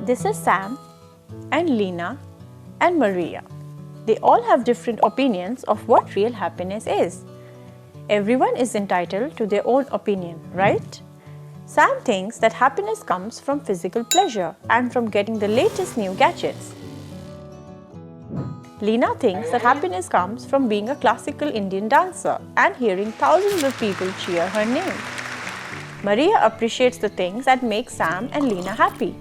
This is Sam and Lena and Maria. They all have different opinions of what real happiness is. Everyone is entitled to their own opinion, right? Sam thinks that happiness comes from physical pleasure and from getting the latest new gadgets. Lena thinks that happiness comes from being a classical Indian dancer and hearing thousands of people cheer her name. Maria appreciates the things that make Sam and Lena happy,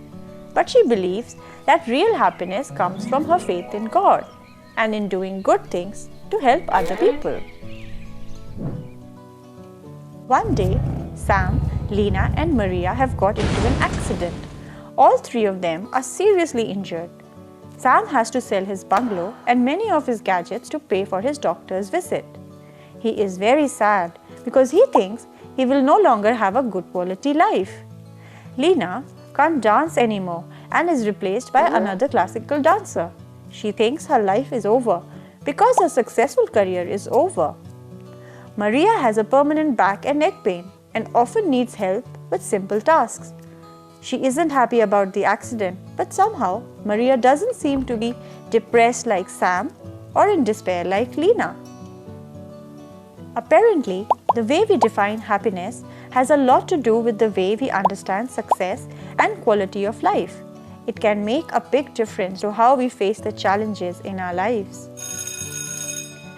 but she believes that real happiness comes from her faith in God and in doing good things to help other people. One day, Sam, Lena and Maria have got into an accident. All three of them are seriously injured. Sam has to sell his bungalow and many of his gadgets to pay for his doctor's visit. He is very sad because he thinks he will no longer have a good quality life. Lena can't dance anymore and is replaced by another classical dancer. She thinks her life is over because her successful career is over. Maria has a permanent back and neck pain and often needs help with simple tasks. She isn't happy about the accident, but somehow Maria doesn't seem to be depressed like Sam or in despair like Lena. Apparently, the way we define happiness has a lot to do with the way we understand success and quality of life. It can make a big difference to how we face the challenges in our lives.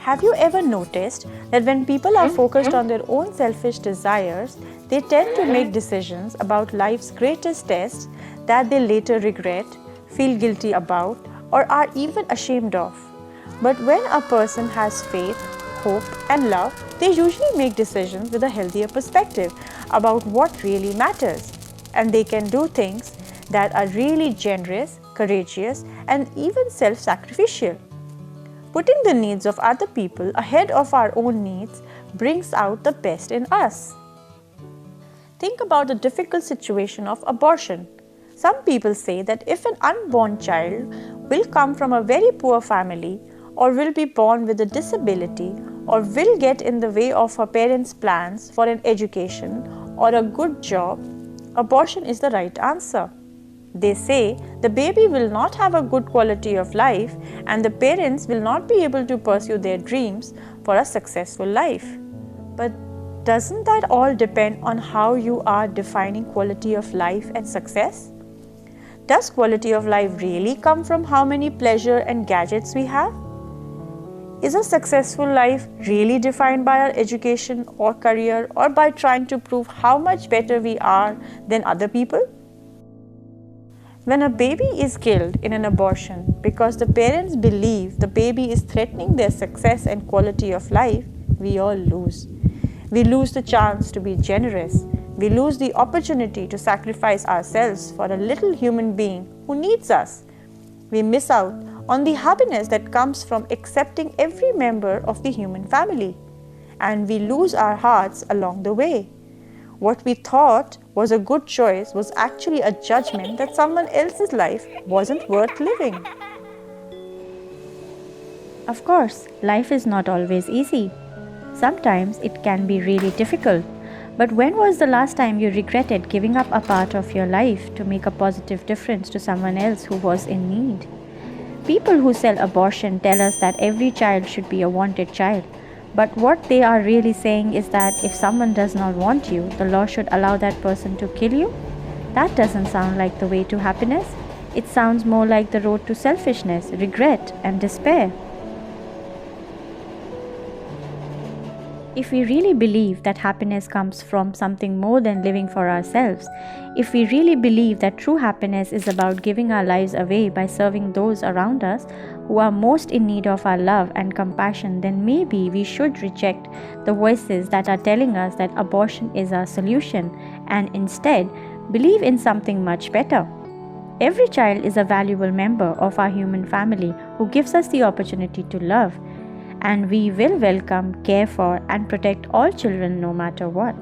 Have you ever noticed that when people are focused on their own selfish desires, they tend to make decisions about life's greatest tests that they later regret, feel guilty about, or are even ashamed of? But when a person has faith, hope, and love, they usually make decisions with a healthier perspective about what really matters. And they can do things that are really generous, courageous, and even self-sacrificial. Putting the needs of other people ahead of our own needs brings out the best in us. Think about the difficult situation of abortion. Some people say that if an unborn child will come from a very poor family, or will be born with a disability, or will get in the way of her parents' plans for an education or a good job, abortion is the right answer. They say the baby will not have a good quality of life and the parents will not be able to pursue their dreams for a successful life. But doesn't that all depend on how you are defining quality of life and success? Does quality of life really come from how many pleasure and gadgets we have? Is a successful life really defined by our education or career or by trying to prove how much better we are than other people? When a baby is killed in an abortion because the parents believe the baby is threatening their success and quality of life, we all lose. We lose the chance to be generous. We lose the opportunity to sacrifice ourselves for a little human being who needs us. We miss out on the happiness that comes from accepting every member of the human family. And we lose our hearts along the way. What we thought was a good choice was actually a judgment that someone else's life wasn't worth living. Of course, life is not always easy. Sometimes it can be really difficult. But when was the last time you regretted giving up a part of your life to make a positive difference to someone else who was in need? People who sell abortion tell us that every child should be a wanted child. But what they are really saying is that if someone does not want you, the law should allow that person to kill you? That doesn't sound like the way to happiness. It sounds more like the road to selfishness, regret, and despair. If we really believe that happiness comes from something more than living for ourselves, if we really believe that true happiness is about giving our lives away by serving those around us who are most in need of our love and compassion, then maybe we should reject the voices that are telling us that abortion is our solution and instead believe in something much better. Every child is a valuable member of our human family who gives us the opportunity to love, and we will welcome, care for, and protect all children no matter what.